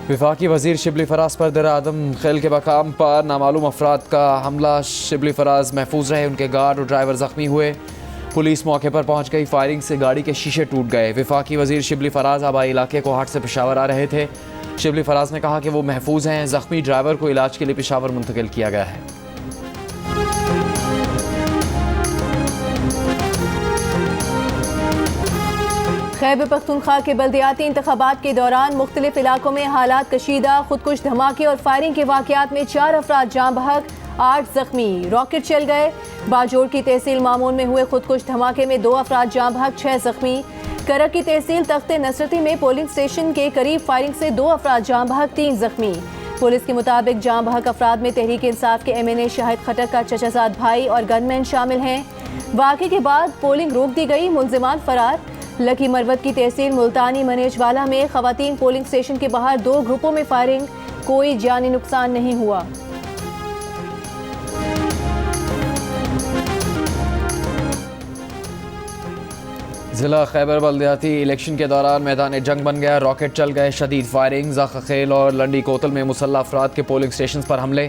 वफाकी वज़ीर शिबली फराज पर दर आदम खेल के मकाम पर नामालूम अफराद का हमला। शिबली फराज महफूज रहे, उनके गार्ड और ड्राइवर ज़ख्मी हुए। पुलिस मौके पर पहुंच गई, फायरिंग से गाड़ी के शीशे टूट गए। वफाकी वज़ीर शिबली फराज आबाई इलाके को हाट से पेशावर आ रहे थे। शिबली फराज ने कहा कि वो महफूज हैं। ज़ख्मी ड्राइवर को इलाज के लिए पेशावर मुंतकिल किया गया है। खैबर पख्तूनख्वा के बल्दियाती इंतखाबात के दौरान मुख्तलिफ इलाकों में हालात कशीदा। खुदकुश धमाके और फायरिंग के वाक़यात में 4 अफराद जाँ बहक, 8 जख्मी। रॉकेट चल गए। बाजोड़ की तहसील मामून में हुए खुदकुश धमाके में 2 अफराद जाँ बहक, 6 जख्मी। करक की तहसील तख्ते नसरती में पोलिंग स्टेशन के करीब फायरिंग से 2 अफराद जाँ बहक, 3 जख्मी। पुलिस के मुताबिक जाँ बहक अफराद में तहरीक इंसाफ के MNA शाहिद खट्टर का चचाजाद भाई और गनमैन शामिल हैं। वाक़े के बाद पोलिंग रोक दी गई, मुलजिमान फरार। लकी मरवत की तहसील मुल्तानी मनेजवाला में खवातीन पोलिंग स्टेशन के बाहर 2 ग्रुपों में फायरिंग, कोई जानी नुकसान नहीं हुआ। ज़िला खैबर बल्दियाती इलेक्शन के दौरान मैदान जंग बन गया। रॉकेट चल गए, शदीद फायरिंग। ज़ाख़खेल और लंडी कोतल में मुसल्लह अफराद के पोलिंग स्टेशन पर हमले।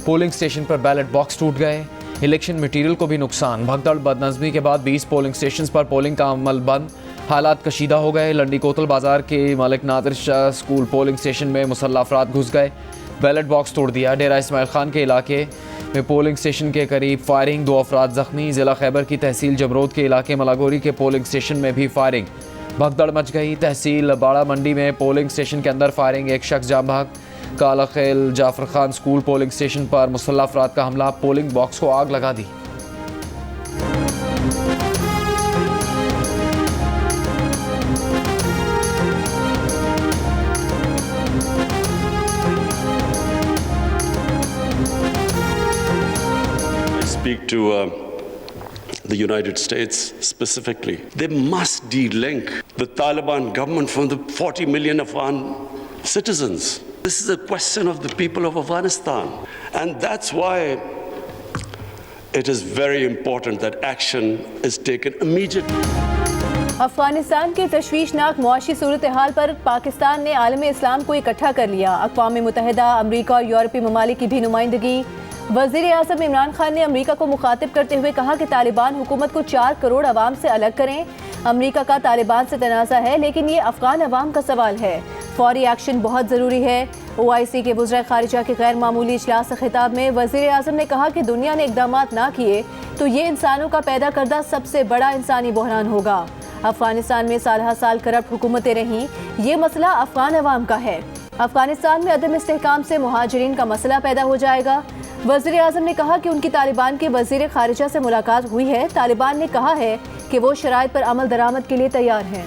पोलिंग स्टेशन पर बैलेट बॉक्स टूट गए। इलेक्शन मटीरियल को भी नुकसान। भगदड़ बदनज़मी के बाद 20 पोलिंग स्टेशन पर पोलिंग का अमल बंद। हालात कशीदा हो गए। लंडी कोतल बाजार के Malik Nadir Shah school polling station में मुसल्लह अफराद घुस गए, बैलेट बॉक्स तोड़ दिया। डेरा इस्माइल खान के इलाके में पोलिंग स्टेशन के करीब फायरिंग, 2 अफराद जख्मी। ज़िला खैबर की तहसील जमरोद के इलाके मलागोरी के पोलिंग स्टेशन में भी फायरिंग, भगदड़ मच गई। तहसील बाड़ा मंडी में पोलिंग स्टेशन के अंदर फायरिंग, 1 शख्स जाँ बहक। काला खेल Jafar Khan school polling station पर मुसल्लह अफराद का हमला, पोलिंग बॉक्स को आग लगा दी। Speak to the United States specifically. They must de-link the Taliban government from the 40 million Afghan citizens. This is a question of the people of Afghanistan. And that's why it is very important that action is taken immediately. Afghanistan के तशवीशनाक मुआशी सूरत हाल पर पाकिस्तान ने आलम इस्लाम को इकट्ठा कर लिया। अक़वाम मुत्तहिदा, अमरीका और यूरोपीय ममालिक की भी नुमाइंदगी। वज़ीर आज़म इमरान खान ने अमरीका को मुखातिब करते हुए कहा कि तालिबान हुकूमत को 4 करोड़ अवाम से अलग करें। अमरीका का तालिबान से तनाज़ा है, लेकिन ये अफ़गान अवाम का सवाल है। फौरी एक्शन बहुत ज़रूरी है। OIC के वज़ीर ख़ारिजा के गैर मामूली इजलास से खिताब में वज़ीर आज़म ने कहा कि दुनिया ने इक़दामात ना किए तो ये इंसानों का पैदा करदा सबसे बड़ा इंसानी बहरान होगा। अफ़गानिस्तान में साल साल करप्ट हुकूमतें रहीं, ये मसला अफ़गान अवाम का है। अफ़गानिस्तान में अदम इस्तेहकाम से मुहाजिरीन का मसला पैदा हो जाएगा। वज़ीर आज़म ने कहा कि उनकी तालिबान के वज़ीर ख़ारिजा से मुलाकात हुई है। तालिबान ने कहा है कि वो शराइत पर अमल दरामद के लिए तैयार हैं।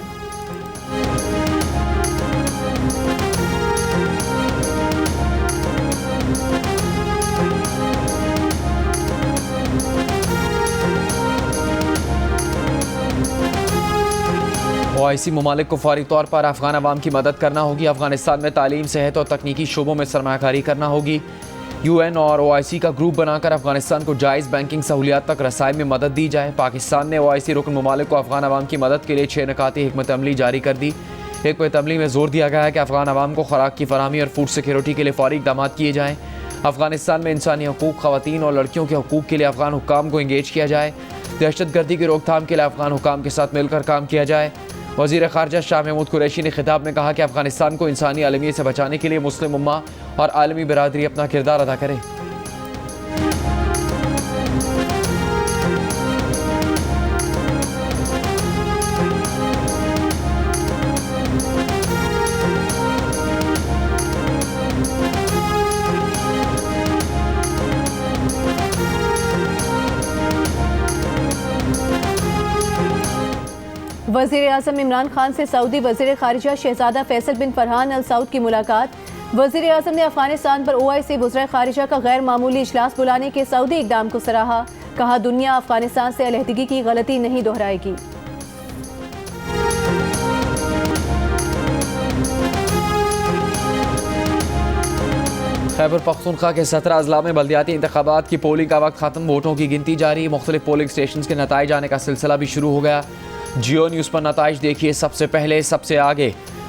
OIC ममालिक को फौरी तौर पर अफ़गान अवाम की मदद करना होगी। अफ़गानिस्तान में तालीम, सेहत और तकनीकी शोबों में सरमायाकारी करना होगी। UN और OIC का ग्रुप बनाकर अफ़गानिस्तान को जायज़ बैंकिंग सहूलियात तक रसाई में मदद दी जाए। पाकिस्तान ने OIC रुकन ममालिक को अफ़गान अवाम की मदद के लिए 6 निकाती हिकमत अमली जारी कर दी। हिकमत अमली में ज़ोर दिया गया है कि अफ़गान अवाम को खुराक की फराहमी और फूड सिक्योरिटी के लिए फौरी इक़दाम किए जाएँ। अफ़गानिस्तान में इंसानी हकूक़, ख़वातीन और लड़कियों के हकूक़ के लिए अफ़गान हुक्काम को इंगेज किया जाए। दहशतगर्दी की रोकथाम के लिए अफ़गान हुक्काम के साथ मिलकर काम किया जाए। वज़ीर ख़ारिजा शाह महमूद कुरैशी ने खिताब में कहा कि अफ़गानिस्तान को इंसानी आलमियत से बचाने के लिए मुस्लिम उम्मा और आलमी बिरादरी अपना किरदार अदा करे। वज़ीर आज़म इमरान खान से सऊदी वज़ीर ख़ारिजा शहज़ादा फैसल बिन फरहान अल सऊद की मुलाकात। वज़ीर आज़म ने अफ़गानिस्तान पर OIC वज़ीर ख़ारिजा का गैर मामूली इजलास बुलाने के सऊदी इक़दाम को सराहा। कहा, दुनिया अफ़गानिस्तान से अलहदगी की गलती नहीं दोहराएगी। खैबर पख्तूनख्वा के 17 अजला में बल्दियाती इंतखाबात की पोलिंग का वक्त ख़त्म, वोटों की गिनती जारी। मुख्तलिफ पोलिंग स्टेशन के नताइज आने का सिलसिला भी शुरू हो गया। जियो न्यूज़ पर नताइज देखिए सबसे पहले सबसे आगे।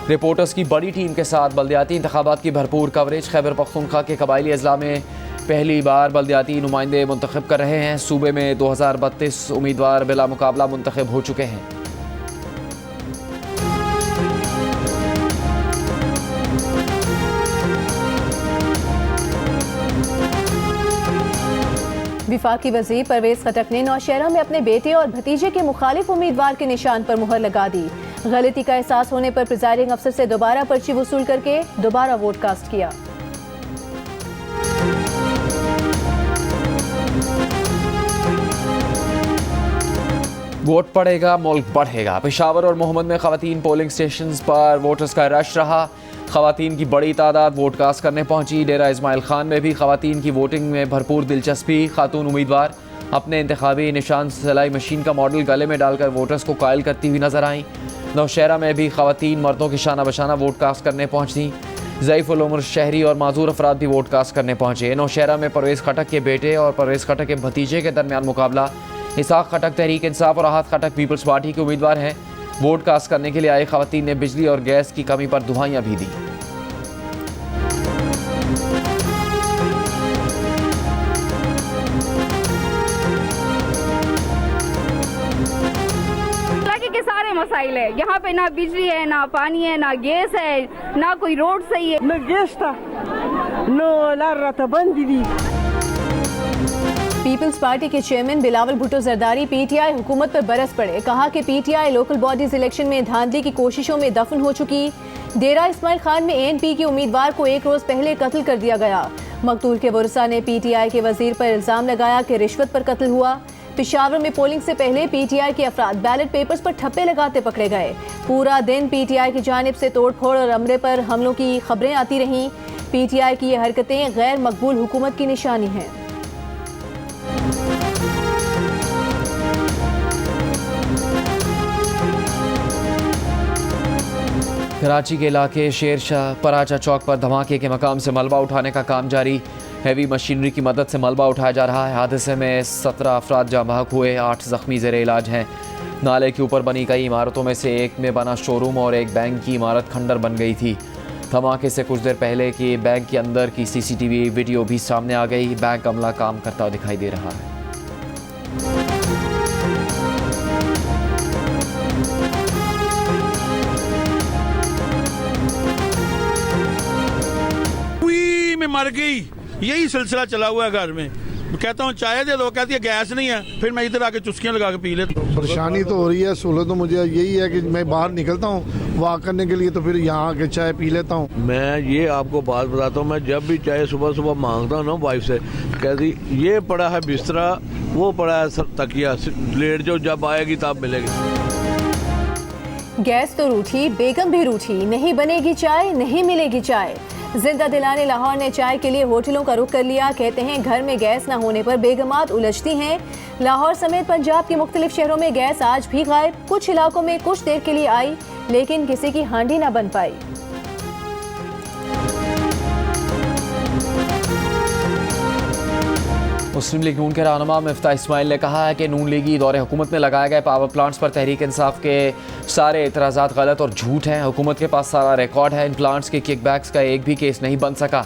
रिपोर्टर्स की बड़ी टीम के साथ बल्दियाती इंतखाबात की भरपूर कवरेज। खैबर पख्तूनख्वा के कबायली अजला में पहली बार बल्दियाती नुमाइंदे मुंतखब कर रहे हैं। सूबे में 2032 उम्मीदवार बिला मुकाबला मुंतखब हो चुके हैं। विफाकी वज़ीर परवेज खटक ने नौशहरा में अपने बेटे और भतीजे के मुखालिफ उम्मीदवार के निशान पर मुहर लगा दी। गलती का एहसास होने पर प्रिजाइडिंग अफसर से दोबारा पर्ची वसूल करके दोबारा वोट कास्ट किया। वोट पड़ेगा, मुल्क बढ़ेगा। पेशावर और मोहम्मद में खवातीन पोलिंग स्टेशंस पर वोटर्स का रश रहा। खवातीन की बड़ी तादाद वोट कास्ट करने पहुंची। डेरा इस्माइल खान में भी खवातीन की वोटिंग में भरपूर दिलचस्पी। खातून उम्मीदवार अपने इंतखाबी निशान सिलाई मशीन का मॉडल गले में डालकर वोटर्स को कायल करती हुई नजर आईं। नौशहरा में भी खवातीन मर्दों की शाना बशाना वोट कास्ट करने पहुंची। ज़ईफ़ुल उम्र शहरी और माजूर अफराद भी वोट कास्ट करने पहुंचे। नौशहरा में परवेज़ खटक के बेटे और परवेज़ खटक के भतीजे के दरमियान मुकाबला। इसाक खटक तहरीक इंसाफ और आहत खटक पीपल्स पार्टी के उम्मीदवार हैं। वोट कास्ट करने के लिए आई खवातीन ने बिजली और गैस की कमी पर दुहाइयाँ भी दी। के सारे मसाइल है यहाँ पे, ना बिजली है, ना पानी है, ना गैस है, ना कोई रोड सही है। न गैस था, नो लारा था बंद दी। पीपल्स पार्टी के चेयरमैन बिलावल भुट्टो जरदारी पीटीआई हुकूमत पर बरस पड़े। कहा कि पीटीआई लोकल बॉडीज इलेक्शन में धांधली की कोशिशों में दफन हो चुकी। डेरा इस्माइल खान में एएनपी के उम्मीदवार को एक रोज पहले कत्ल कर दिया गया। मकतूल के वरसा ने पीटीआई के वजीर पर इल्जाम लगाया कि रिश्वत पर कत्ल हुआ। पेशावर में पोलिंग से पहले पीटीआई के अफराद बैलेट पेपर्स पर ठप्पे लगाते पकड़े गए। पूरा दिन पीटीआई की जानिब से तोड़फोड़ और अमले पर हमलों की खबरें आती रहीं। पीटीआई की ये हरकतें गैर मकबूल हुकूमत की निशानी हैं। कराची के इलाके शेरशाह पराचा चौक पर धमाके के मकाम से मलबा उठाने का काम जारी। हैवी मशीनरी की मदद से मलबा उठाया जा रहा है। हादसे में 17 अफराद जाँ बहक हुए, 8 जख्मी ज़ेरे इलाज हैं। नाले के ऊपर बनी कई इमारतों में से एक में बना शोरूम और एक बैंक की इमारत खंडर बन गई थी। धमाके से कुछ देर पहले कि बैंक के अंदर की सीसीटीवी वीडियो भी सामने आ गई। बैंक अमला काम करता दिखाई दे रहा है। में मर गई, यही सिलसिला चला हुआ है घर में। कहता हूँ चाय दे दो, कहती है गैस नहीं है, फिर मैं इधर आके चुस्कियाँ लगा के पी लेता हूँ। परेशानी तो हो रही है। सहूलत तो मुझे यही है कि मैं बाहर निकलता हूँ वॉक करने के लिए, तो फिर यहाँ आके चाय पी लेता हूँ। मैं ये आपको बात बताता हूँ, मैं जब भी चाय सुबह सुबह मांगता हूँ ना वाइफ से, कहती ये पड़ा है बिस्तरा, वो पड़ा है तकिया, लेट जो जब आएगी तब मिलेगी। गैस तो रूठी, बेगम भी रूठी, नहीं बनेगी चाय, नहीं मिलेगी चाय। जिंदा दिलाने लाहौर ने चाय के लिए होटलों का रुख कर लिया। कहते हैं घर में गैस न होने पर बेगमात उलझती हैं। लाहौर समेत पंजाब के मुख्तलिफ शहरों में गैस आज भी गायब। कुछ इलाकों में कुछ देर के लिए आई, लेकिन किसी की हांडी न बन पाई। मुस्लिम लीग नून के रहनुमा मिफ्ता इस्माइल ने कहा है कि नून लीगी दौरे हुकूमत में लगाए गए पावर प्लांट्स पर तहरीक इंसाफ के सारे एतराज़ात गलत और झूठ हैं। हुकूमत के पास सारा रिकॉर्ड है। इन प्लांट्स के किकबैक्स का एक भी केस नहीं बन सका।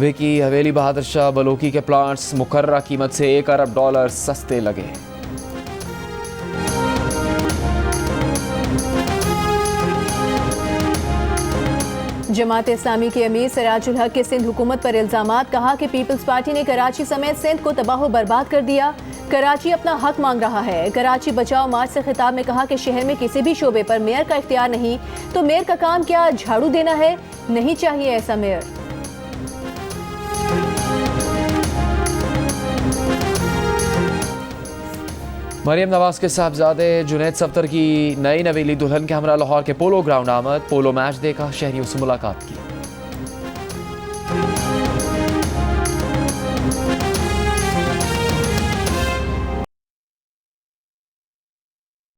विकी हवेली बहादुर शाह बलोकी के प्लांट्स मुकर्ररा कीमत से $1 अरब सस्ते लगे। जमात इस्लामी के अमीर सिराजुल हक के सिंध हुकूमत पर इल्जामात। कहा कि पीपल्स पार्टी ने कराची समेत सिंध को तबाह बर्बाद कर दिया। कराची अपना हक मांग रहा है। कराची बचाओ मार्च से खिताब में कहा कि शहर में किसी भी शोबे पर मेयर का इख्तियार नहीं, तो मेयर का काम क्या झाड़ू देना है? नहीं चाहिए ऐसा मेयर। मरियम नवाज के साहबजादे जुनैद सफ्तर की नई नवेली दुल्हन के हमरा लाहौर के पोलो ग्राउंड आमद। पोलो मैच देखा, शहरियों से मुलाकात की।